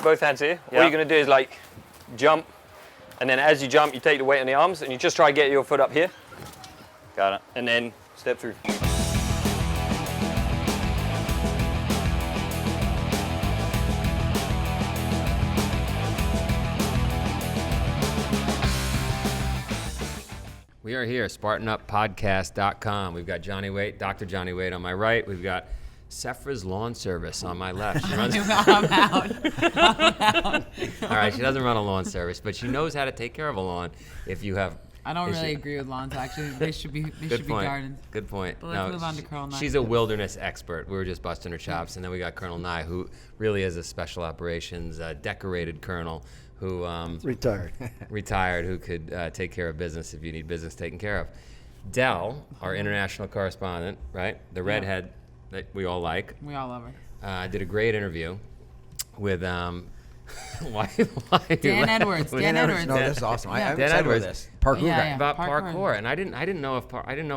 Both hands here. Yep. All you're going to do is like jump, and then as you jump, you take the weight on the arms, and you just try to get your foot up here. Got it. And then step through. We are here, SpartanUpPodcast.com. We've got Johnny Waite, Dr. Johnny Waite on my right. We've got Sephra's Lawn Service on my left. She runs... I'm out. All right, she doesn't run a lawn service, but she knows how to take care of a lawn if you have... I don't really agree with lawns, actually. They should be gardens. Good point. But let's move on to Colonel Nye. She's a wilderness expert. We were just busting her chops. And then we got Colonel Nye, who really is a special operations decorated colonel who... retired, who could take care of business if you need business taken care of. Dell, our international correspondent, right? The redhead that we all like. We all love her. Did a great interview with... why Dan Edwards. Dan Edwards. No, this is awesome. Yeah. I'm Dan excited Edwards. about this. Parkour guy. About Parkour. parkour, and I didn't know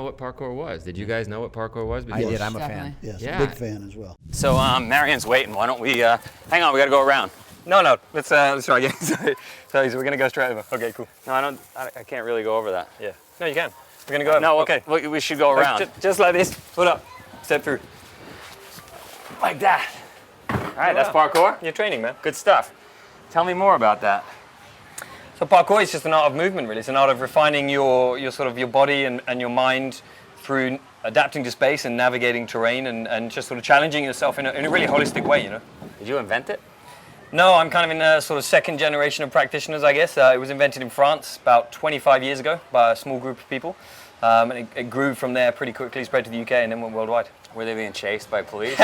what parkour was. Did you guys know what parkour was before? I did. I'm a Definitely. fan. Yes, Yeah. a big fan as well. So Marion's waiting. Why don't we? Hang on, we got to go around. No, let's try again. so we're going to go straight over. Okay, cool. No, I can't really go over that. Yeah. No, you can. We're going to go over. No, okay. We should go around. Just like this. Foot up. Step through. Like that. All right, that's parkour. You're training, man. Good stuff. Tell me more about that. So parkour is just an art of movement, really. It's an art of refining your sort of your body and your mind through adapting to space and navigating terrain and just sort of challenging yourself in a really holistic way, you know. Did you invent it? No, I'm kind of in a sort of second generation of practitioners, I guess. It was invented in France about 25 years ago by a small group of people. And it grew from there pretty quickly, spread to the UK, and then went worldwide. Were they being chased by police?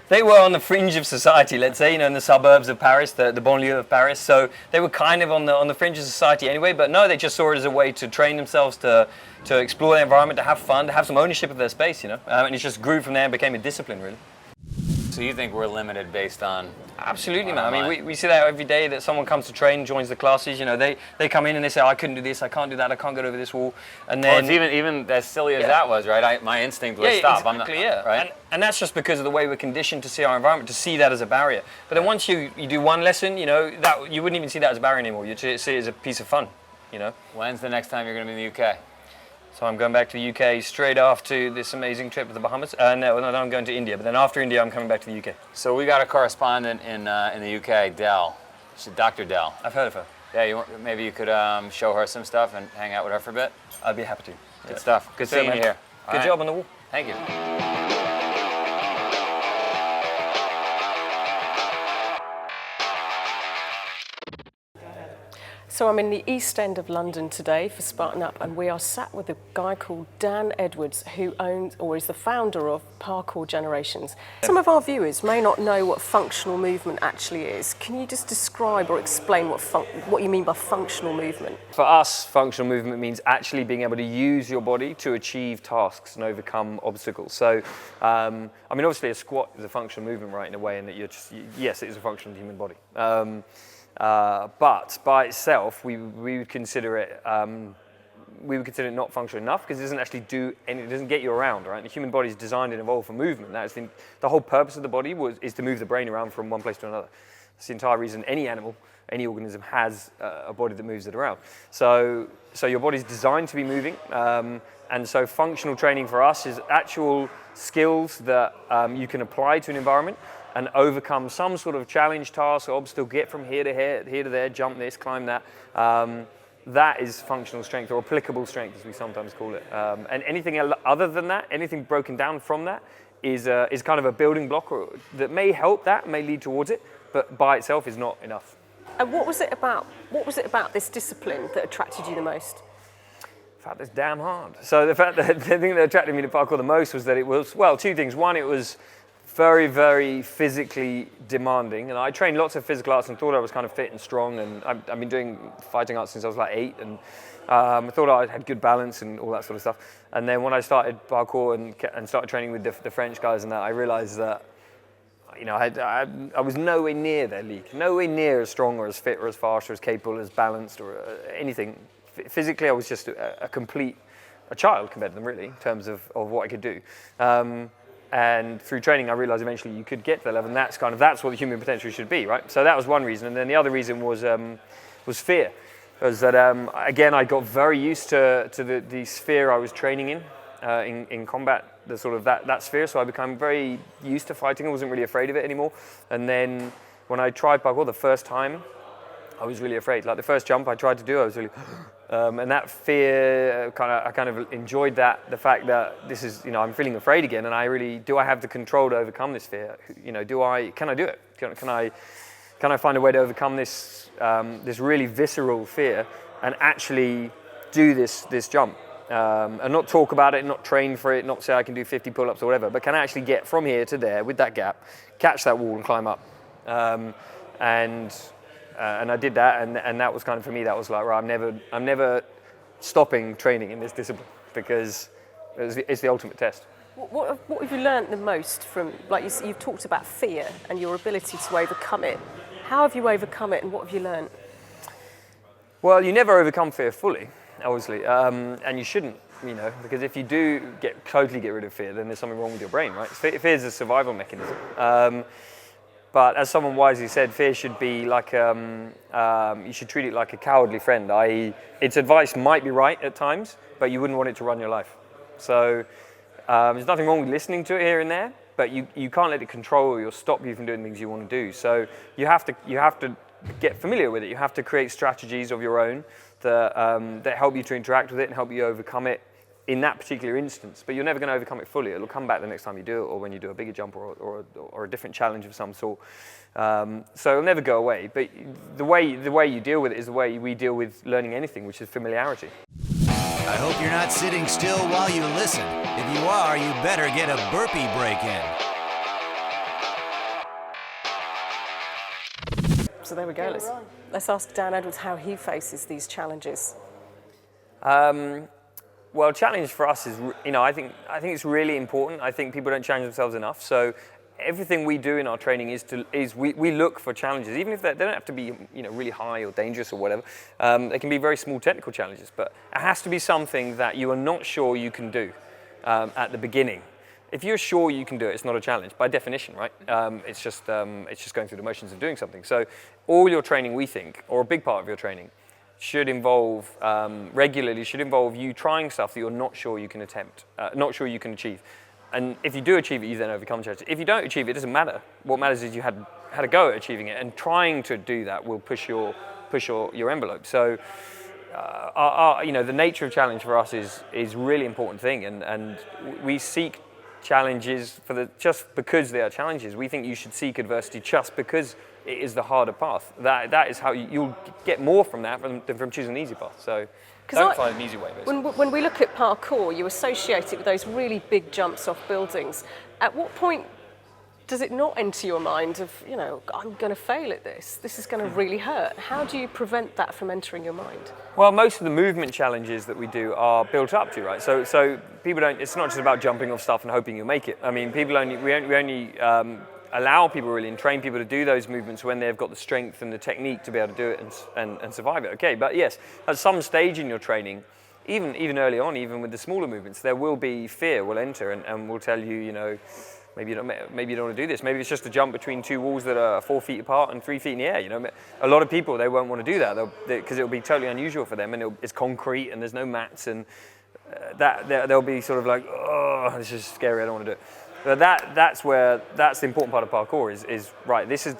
They were on the fringe of society, let's say, in the suburbs of Paris, the banlieue of Paris. So they were kind of on the fringe of society anyway. But no, they just saw it as a way to train themselves, to explore their environment, to have fun, to have some ownership of their space, and it just grew from there and became a discipline, really. So you think we're limited based on? Absolutely, man. I mean, we see that every day that someone comes to train, joins the classes. They come in and they say, I couldn't do this, I can't do that, I can't get over this wall. And then Well, it's even as silly as that was, right? My instinct was stop. Exactly, Right? And that's just because of the way we're conditioned to see our environment, to see that as a barrier. But then once you do one lesson, that you wouldn't even see that as a barrier anymore. You'd see it as a piece of fun, When's the next time you're going to be in the UK? So I'm going back to the UK straight after this amazing trip to the Bahamas. No, I'm going to India. But then after India, I'm coming back to the UK. So we got a correspondent in the UK, Dell. She's Dr. Dell. I've heard of her. Yeah, maybe you could show her some stuff and hang out with her for a bit. I'd be happy to. Good stuff. Good seeing you here. Good job on the wall. Thank you. So I'm in the East End of London today for Spartan Up, and we are sat with a guy called Dan Edwards, who owns or is the founder of Parkour Generations. Some of our viewers may not know what functional movement actually is. Can you just describe or explain what you mean by functional movement? For us, functional movement means actually being able to use your body to achieve tasks and overcome obstacles. So, obviously a squat is a functional movement, right, in a way, in that yes, it is a function of the human body. But by itself, we would consider it not functional enough because it doesn't actually it doesn't get you around, right? The human body is designed and evolved for movement. That's the whole purpose of the body is to move the brain around from one place to another. That's the entire reason any animal, any organism has a body that moves it around. So your body's designed to be moving, and so functional training for us is actual skills that you can apply to an environment and overcome some sort of challenge, task, or obstacle, get from here to there, jump this, climb that. That is functional strength, or applicable strength, as we sometimes call it. And anything other than that, anything broken down from that, is kind of a building block that may help that, may lead towards it, but by itself is not enough. And what was it about this discipline that attracted you the most? In fact, it's damn hard. So the thing that attracted me to parkour the most was that it was, well, two things. One, it was very, very physically demanding, and I trained lots of physical arts and thought I was kind of fit and strong, and I've been doing fighting arts since I was like 8, and I thought I had good balance and all that sort of stuff. And then when I started parkour and started training with the French guys and that, I realized that I was nowhere near their league, nowhere near as strong or as fit or as fast or as capable, as balanced or anything. Physically, I was just a child compared to them, really, in terms of what I could do. And through training, I realized eventually you could get to that level, and that's what the human potential should be, right? So that was one reason. And then the other reason was fear. Was that, again, I got very used to the sphere I was training in combat, the sort of that sphere. So I became very used to fighting. I wasn't really afraid of it anymore. And then when I tried parkour the first time, I was really afraid. Like the first jump I tried to do, I was really, and that fear, I kind of enjoyed that, the fact that this is, I'm feeling afraid again, and do I have the control to overcome this fear? Can I do it? Can I find a way to overcome this really visceral fear and actually do this jump? And not talk about it, not train for it, not say I can do 50 pull-ups or whatever, but can I actually get from here to there with that gap, catch that wall and climb up? And I did that, and that was kind of, for me, that was like, right, I'm never stopping training in this discipline, because it's the ultimate test. What have you learned the most from, like you've talked about fear and your ability to overcome it. How have you overcome it, and what have you learned? Well, you never overcome fear fully, obviously, and you shouldn't, because if you do totally get rid of fear, then there's something wrong with your brain, right? Fear is a survival mechanism. But as someone wisely said, fear should be like, you should treat it like a cowardly friend, i.e. its advice might be right at times, but you wouldn't want it to run your life. So there's nothing wrong with listening to it here and there, but you can't let it control you or stop you from doing things you want to do. So you have to get familiar with it. You have to create strategies of your own that help you to interact with it and help you overcome it in that particular instance, but you're never going to overcome it fully. It'll come back the next time you do it, or when you do a bigger jump or a different challenge of some sort. So it'll never go away. But the way you deal with it is the way we deal with learning anything, which is familiarity. I hope you're not sitting still while you listen. If you are, you better get a burpee break in. So there we go. Let's ask Dan Edwards how he faces these challenges. Well, challenge for us is, I think it's really important. I think people don't challenge themselves enough. So everything we do in our training is we look for challenges, even if they don't have to be, really high or dangerous or whatever. They can be very small technical challenges, but it has to be something that you are not sure you can do at the beginning. If you're sure you can do it, it's not a challenge by definition, right? It's just going through the motions of doing something. So all your training, we think, or a big part of your training, should involve you trying stuff that you're not sure you can attempt, not sure you can achieve. And if you do achieve it, you then overcome challenges. If you don't achieve it, it doesn't matter. What matters is you had a go at achieving it, and trying to do that will push your envelope. So, the nature of challenge for us is really important thing, and we seek challenges just because they are challenges. We think you should seek adversity just because it is the harder path. That is how you'll get more from that than from choosing an easy path. So don't find an easy way, basically. When we look at parkour, you associate it with those really big jumps off buildings. At what point does it not enter your mind of, I'm going to fail at this. This is going to really hurt. How do you prevent that from entering your mind? Well, most of the movement challenges that we do are built up to, right? So people don't. It's not just about jumping off stuff and hoping you'll make it. I mean, we only allow people really and train people to do those movements when they've got the strength and the technique to be able to do it and survive it. Okay, but yes, at some stage in your training, even early on, even with the smaller movements, there will be fear will enter and will tell you, maybe you don't want to do this. Maybe it's just a jump between two walls that are 4 feet apart and 3 feet in the air. A lot of people, they won't want to do that because it'll be totally unusual for them, and it's concrete and there's no mats, and they'll be sort of like, oh, this is scary. I don't want to do it. But that's the important part of parkour is right. This is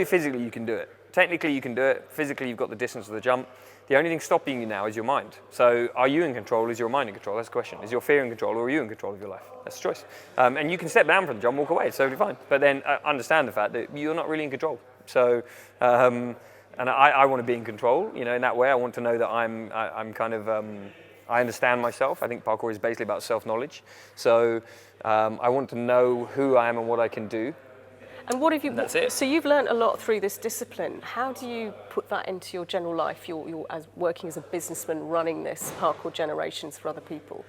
physically you can do it. Technically you can do it. Physically you've got the distance of the jump. The only thing stopping you now is your mind. So are you in control? Is your mind in control? That's the question. Is your fear in control, or are you in control of your life? That's the choice. And you can step down from the jump, walk away. It's totally fine. But then understand the fact that you're not really in control. So and I want to be in control. In that way, I want to know that I'm kind of I understand myself. I think parkour is basically about self-knowledge. So I want to know who I am and what I can do. And what have you? That's it. So you've learned a lot through this discipline. How do you put that into your general life? You're as working as a businessman, running this Parkour Generations for other people.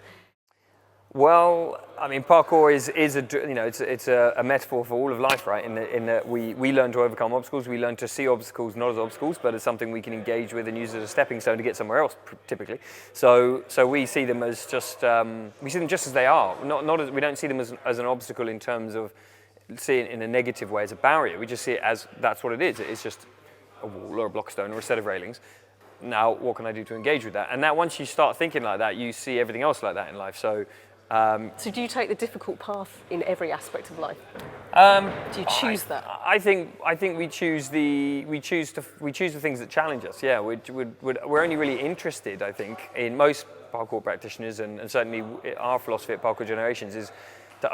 Well, I mean, parkour is it's a metaphor for all of life, right? In that we learn to overcome obstacles, we learn to see obstacles not as obstacles, but as something we can engage with and use as a stepping stone to get somewhere else, typically. So we see them as just as they are. We don't see them as an obstacle in terms of see it in a negative way as a barrier. We just see it as that's what it is. It's just a wall or a block of stone or a set of railings. Now, what can I do to engage with that? And that once you start thinking like that, you see everything else like that in life. So do you take the difficult path in every aspect of life? Do you choose that? I think we choose the things that challenge us. Yeah, we're only really interested, I think, in most parkour practitioners, and certainly our philosophy at Parkour Generations is that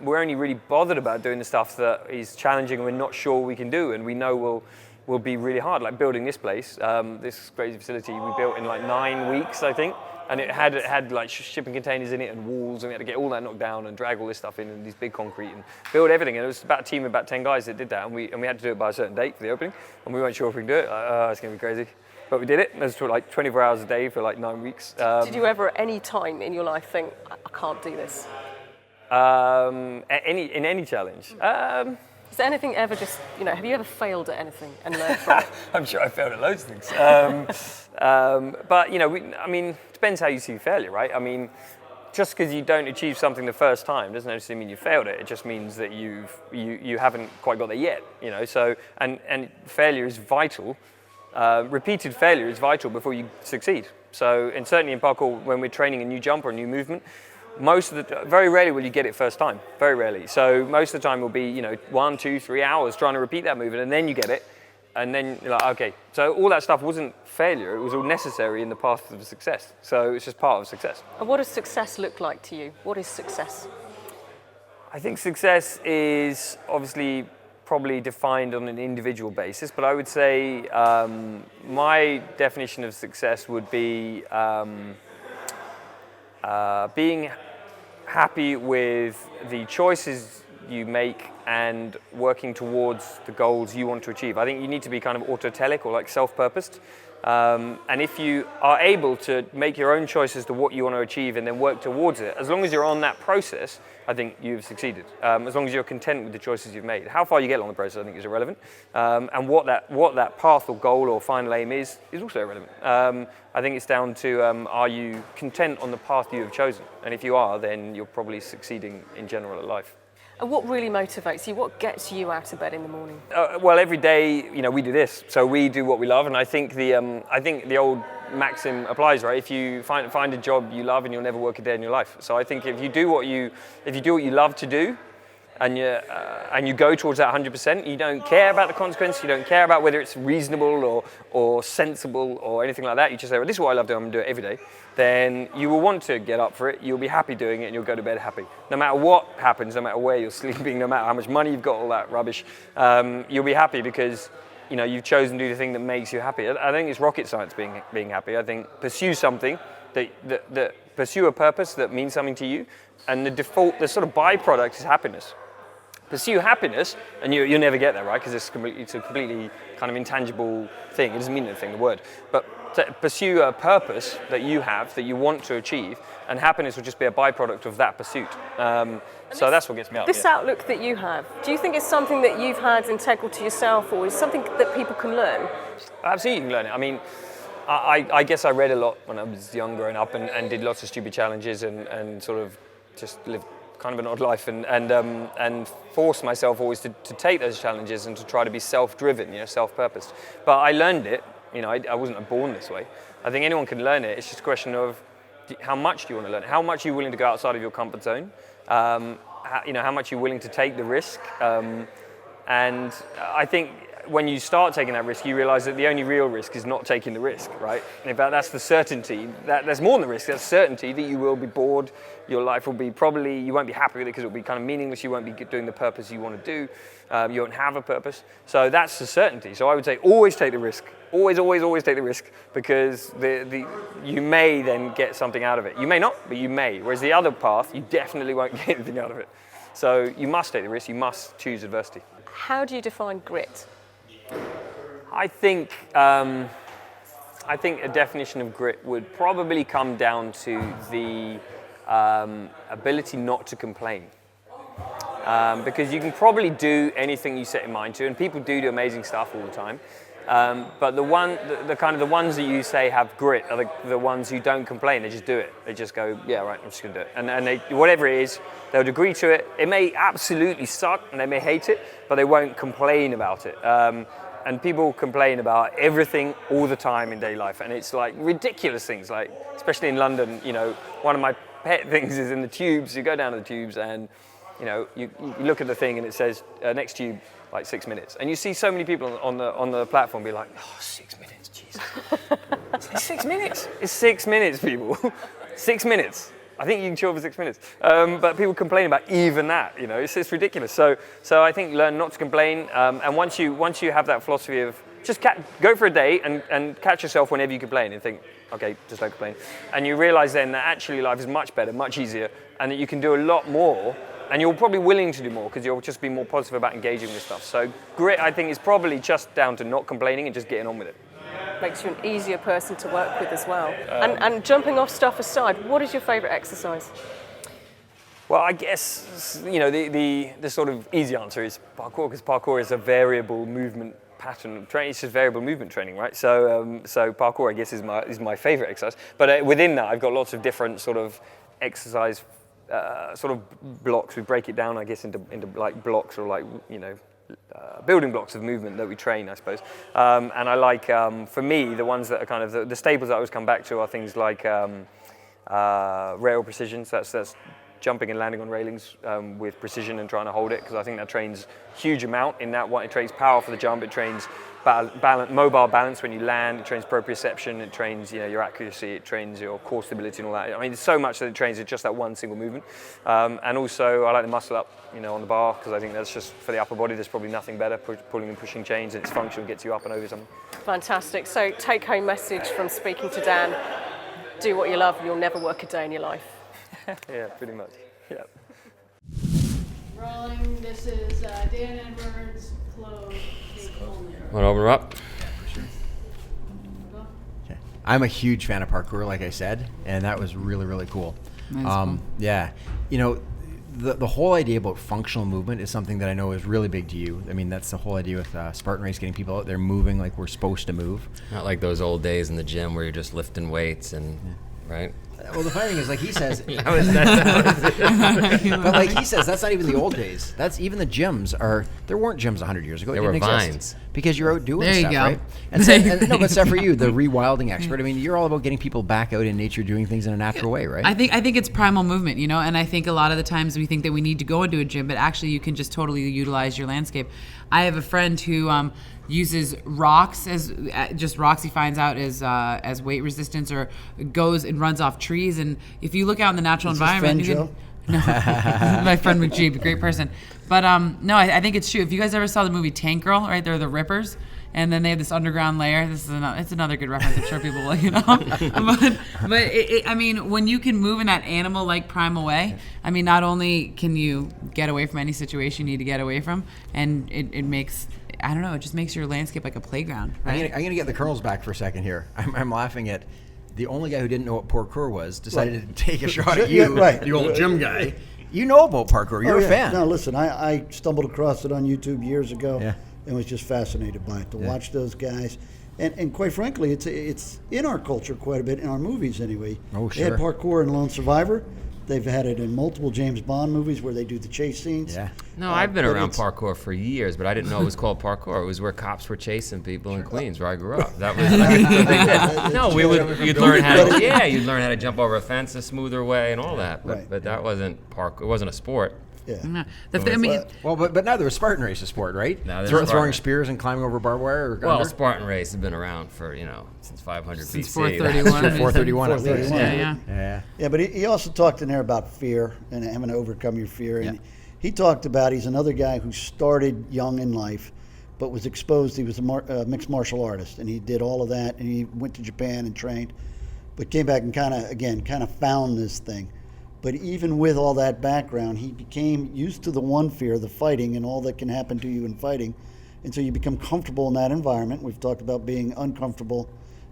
we're only really bothered about doing the stuff that is challenging and we're not sure we can do, and we know will be really hard. Like building this place, this crazy facility we built in like 9 weeks, I think. And it had like shipping containers in it and walls, and we had to get all that knocked down and drag all this stuff in and these big concrete and build everything. And it was about a team of about 10 guys that did that, and we had to do it by a certain date for the opening, and we weren't sure if we could do it. It's going to be crazy. But we did it. It was like 24 hours a day for like 9 weeks. Did you ever at any time in your life think, I can't do this? In any challenge? Is there anything ever just, have you ever failed at anything and learned from it? I'm sure I failed at loads of things. But, depends how you see failure, right? I mean, just because you don't achieve something the first time doesn't necessarily mean you failed it. It just means that you haven't quite got there yet, So, and failure is vital. Repeated failure is vital before you succeed. So, and certainly in parkour, when we're training a new jump or a new movement, very rarely will you get it first time, very rarely. So most of the time will be, 1, 2, 3 hours trying to repeat that movement, and then you get it, and then you're like, okay. So all that stuff wasn't failure, it was all necessary in the path of success. So it's just part of success. And what does success look like to you? What is success? I think success is obviously probably defined on an individual basis, but I would say my definition of success would be being happy with the choices you make and working towards the goals you want to achieve. I think you need to be kind of autotelic or like self-purposed. And if you are able to make your own choices to what you want to achieve and then work towards it, as long as you're on that process, I think you've succeeded. As long as you're content with the choices you've made. How far you get along the process, I think, is irrelevant. And what that path or goal or final aim is also irrelevant. I think it's down to, are you content on the path you have chosen? And if you are, then you're probably succeeding in general at life. And what really motivates you? What gets you out of bed in the morning? Well, every day, we do this. So we do what we love, and I think the old maxim applies, right? If you find a job you love, and you'll never work a day in your life. So I think if you do what you love to do, and you go towards that 100%, you don't care about the consequence, you don't care about whether it's reasonable or sensible or anything like that. You just say, well, this is what I love doing, I'm going to do it every day. Then you will want to get up for it, you'll be happy doing it, and you'll go to bed happy. No matter what happens, no matter where you're sleeping, no matter how much money you've got, all that rubbish, you'll be happy because you've chosen to do the thing that makes you happy. I think it's rocket science being happy. I think pursue something, that pursue a purpose that means something to you, and the sort of byproduct is happiness. Pursue happiness, and you'll never get there, right? Because it's a completely kind of intangible thing. It doesn't mean anything, the word. But to pursue a purpose that you have, that you want to achieve, and happiness will just be a byproduct of that pursuit. So that's what gets me up. This outlook that you have, do you think it's something that you've had integral to yourself, or is something that people can learn? Absolutely, you can learn it. I mean, I guess I read a lot when I was young growing up and did lots of stupid challenges and sort of just lived kind of an odd life and forced myself always to take those challenges and to try to be self-driven, self-purposed. But I learned it, I wasn't born this way. I think anyone can learn it. It's just a question of how much do you want to learn? How much are you willing to go outside of your comfort zone? How much are you willing to take the risk? And I think when you start taking that risk, you realize that the only real risk is not taking the risk, right? In fact, that's the certainty. There's more than the risk. That's certainty that you will be bored. Your life will be you won't be happy with it because it will be kind of meaningless. You won't be doing the purpose you want to do. You won't have a purpose. So that's the certainty. So I would say always take the risk. Always, always, always take the risk, because you may then get something out of it. You may not, but you may. Whereas the other path, you definitely won't get anything out of it. So you must take the risk. You must choose adversity. How do you define grit? I think a definition of grit would probably come down to the ability not to complain. Because you can probably do anything you set your mind to, and people do amazing stuff all the time. But the ones that you say have grit are the ones who don't complain. They just do it. They just go, yeah, right, I'm just going to do it. And they, whatever it is, they'll agree to it. It may absolutely suck and they may hate it, but they won't complain about it. And people complain about everything all the time in daily life, and it's like ridiculous things. Like, especially in London, one of my pet things is in the tubes. You go down to the tubes and you look at the thing and it says next tube, like 6 minutes. And you see so many people on the platform be like, oh, 6 minutes, Jesus. It's 6 minutes. It's 6 minutes, people. 6 minutes. I think you can chill for 6 minutes. But people complain about even that, it's ridiculous. So I think learn not to complain. And once you have that philosophy of just go for a day and catch yourself whenever you complain and think, okay, just don't complain. And you realize then that actually life is much better, much easier, and that you can do a lot more. And you're probably willing to do more because you'll just be more positive about engaging with stuff. So grit, I think, is probably just down to not complaining and just getting on with it. Makes you an easier person to work with as well. And jumping off stuff aside, what is your favourite exercise? Well, I guess, the sort of easy answer is parkour, because parkour is a variable movement pattern training. It's just variable movement training, right? So parkour, I guess, is my favourite exercise. But within that, I've got lots of different sort of exercise sort of blocks. We break it down, I guess, into like blocks or like, building blocks of movement that we train, I suppose. And I like, for me, the ones that are kind of the staples that I always come back to are things like rail precision. So that's jumping and landing on railings with precision and trying to hold it, because I think that trains huge amount in that one. It trains power for the jump, it trains mobile balance when you land, it trains proprioception, it trains your accuracy, it trains your core stability and all that. I mean, there's so much that it trains in just that one single movement. And also I like the muscle up, on the bar, because I think that's just for the upper body. There's probably nothing better, pulling and pushing chains, and its function gets you up and over something. Fantastic. So take home message from speaking to Dan: do what you love and you'll never work a day in your life. Yeah, pretty much. Yeah. Rolling. This is Dan Edwards. Close. Want to open her up? Okay. I'm a huge fan of parkour, like I said, and that was really, really cool. Cool. Yeah. The whole idea about functional movement is something that I know is really big to you. I mean, that's the whole idea with Spartan Race, getting people out there moving like we're supposed to move. Not like those old days in the gym where you're just lifting weights and, right? Well, the funny thing is, like he says, But like he says, that's not even the old days. That's even the gyms are. There weren't gyms 100 years ago. There didn't were exist vines. because you're out doing There you stuff, go. right? And no, but Steph, for you, the rewilding expert. I mean, you're all about getting people back out in nature, doing things in a natural way, right? I think it's primal movement, and I think a lot of the times we think that we need to go into a gym, but actually you can just totally utilize your landscape. I have a friend who uses rocks as just rocks he finds out as weight resistance, or goes and runs off trees. And if you look out in the natural environment, no, my friend McGee, a great person. But no, I think it's true. If you guys ever saw the movie Tank Girl, right? They're the Rippers. And then they have this underground layer. It's another good reference. I'm sure people will, But I mean, when you can move in that animal-like primal way, I mean, not only can you get away from any situation you need to get away from, and it makes, I don't know, it just makes your landscape like a playground. Right? I'm gonna get the Colonels back for a second here. I'm laughing at the only guy who didn't know what parkour was decided to take a shot at you, the old gym guy. You know about parkour. You're a fan. No, listen, I stumbled across it on YouTube years ago. Yeah. And was just fascinated by it, to watch those guys. And quite frankly, it's in our culture quite a bit, in our movies anyway. Oh, sure. They had parkour in Lone Survivor. They've had it in multiple James Bond movies where they do the chase scenes. Yeah. No, I've been around parkour for years, but I didn't know it was called parkour. It was where cops were chasing people in Queens, where I grew up. That was what they did. No, you'd learn how to jump over a fence a smoother way and all that. But that wasn't parkour. It wasn't a sport. Yeah. But now there's Spartan Race a sport, right? Now throwing spears and climbing over barbed wire. Well, Spartan Race has been around for since 500 since BC. 431. 431. Yeah, but he also talked in there about fear and having to overcome your fear. And he talked about, he's another guy who started young in life, but was exposed. He was a mixed martial artist, and he did all of that. And he went to Japan and trained, but came back and kind of found this thing. But even with all that background, he became used to the one fear, the fighting, and all that can happen to you in fighting. And so you become comfortable in that environment. We've talked about being uncomfortable,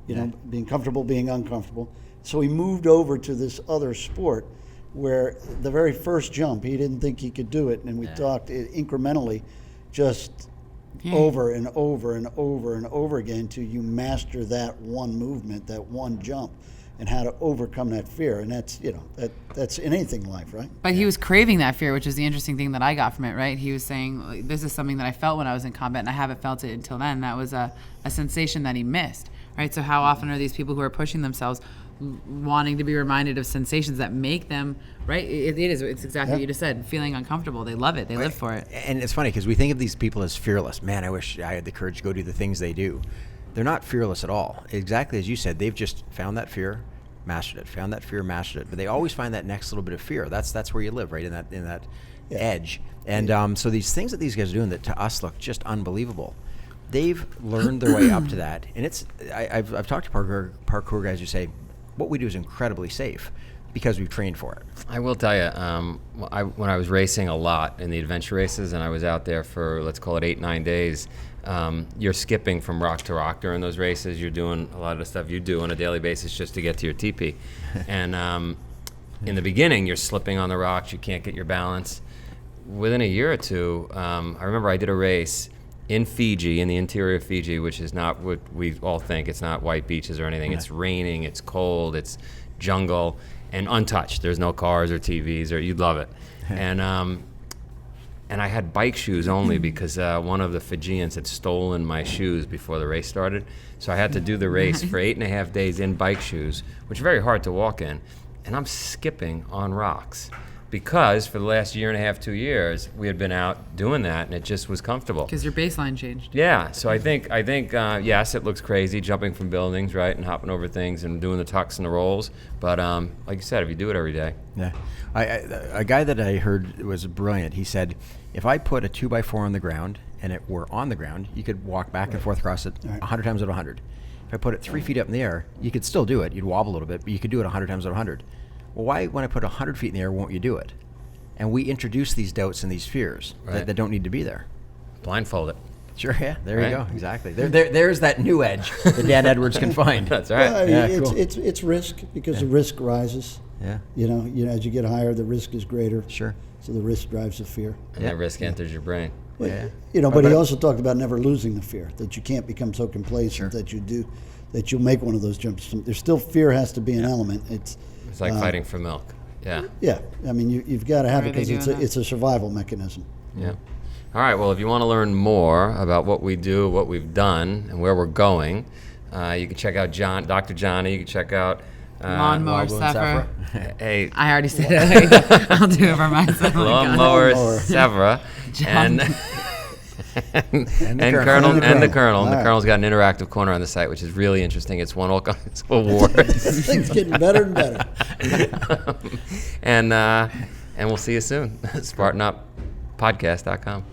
being comfortable, being uncomfortable. So he moved over to this other sport. where the very first jump, he didn't think he could do it, and we talked incrementally, just over and over and over and over again till you master that one movement, that one jump, and how to overcome that fear. And that's, that's in anything in life, right? But he was craving that fear, which is the interesting thing that I got from it, right? He was saying, like, this is something that I felt when I was in combat, and I haven't felt it until then. That was a sensation that he missed, right? So how often are these people who are pushing themselves wanting to be reminded of sensations that make them, right? It's exactly what you just said, feeling uncomfortable. They love it. They live for it. And it's funny because we think of these people as fearless. Man, I wish I had the courage to go do the things they do. They're not fearless at all. Exactly as you said, they've just found that fear, mastered it, found that fear, mastered it. But they always find that next little bit of fear. That's where you live, right? In that edge. And so these things that these guys are doing that to us look just unbelievable, they've learned their way up to that. And I've talked to parkour guys who say, what we do is incredibly safe because we've trained for it. I will tell you, when I was racing a lot in the adventure races, and I was out there for, let's call it 8-9 days, you're skipping from rock to rock during those races. You're doing a lot of the stuff you do on a daily basis just to get to your teepee. And in the beginning, you're slipping on the rocks. You can't get your balance. Within a year or two, I remember I did a race in Fiji, in the interior of Fiji, which is not what we all think. It's not white beaches or anything. It's raining, it's cold, it's jungle, and untouched. There's no cars or TVs, or you'd love it. And I had bike shoes only because one of the Fijians had stolen my shoes before the race started. So I had to do the race for 8.5 days in bike shoes, which are very hard to walk in. And I'm skipping on rocks. Because for the last 1.5 to 2 years, we had been out doing that, and it just was comfortable. Because your baseline changed. Yeah, so I think yes, it looks crazy jumping from buildings, right, and hopping over things and doing the tucks and the rolls. But like you said, if you do it every day. Yeah. A guy that I heard was brilliant. He said, if I put a 2x4 on the ground and it were on the ground, you could walk back and forth across it 100 times out of 100. If I put it 3 feet up in the air, you could still do it. You'd wobble a little bit, but you could do it 100 times out of 100. Well, why, when I put 100 feet in the air, won't you do it? And we introduce these doubts and these fears that don't need to be there. Blindfold it. Sure, yeah, there you go, exactly. There's that new edge that Dan Edwards can find. That's right. Well, cool. It's risk because the risk rises. Yeah. You know, as you get higher, the risk is greater. Sure. So the risk drives the fear. And that risk enters your brain. But he also talked about never losing the fear, that you can't become so complacent that you'll make one of those jumps. There's still fear has to be an element. It's like fighting for milk. Yeah. Yeah. I mean, you've got to have it because it's a survival mechanism. Yeah. All right. Well, if you want to learn more about what we do, what we've done, and where we're going, you can check out Dr. Johnny. You can check out Lawnmower Sephra. Hey, I already said it. I'll do it for myself. Lawnmower Sephra. And the Colonel. And the Colonel's got an interactive corner on the site, which is really interesting. It's won all kinds of awards. This thing's getting better and better. And we'll see you soon. Spartan Up Podcast.com.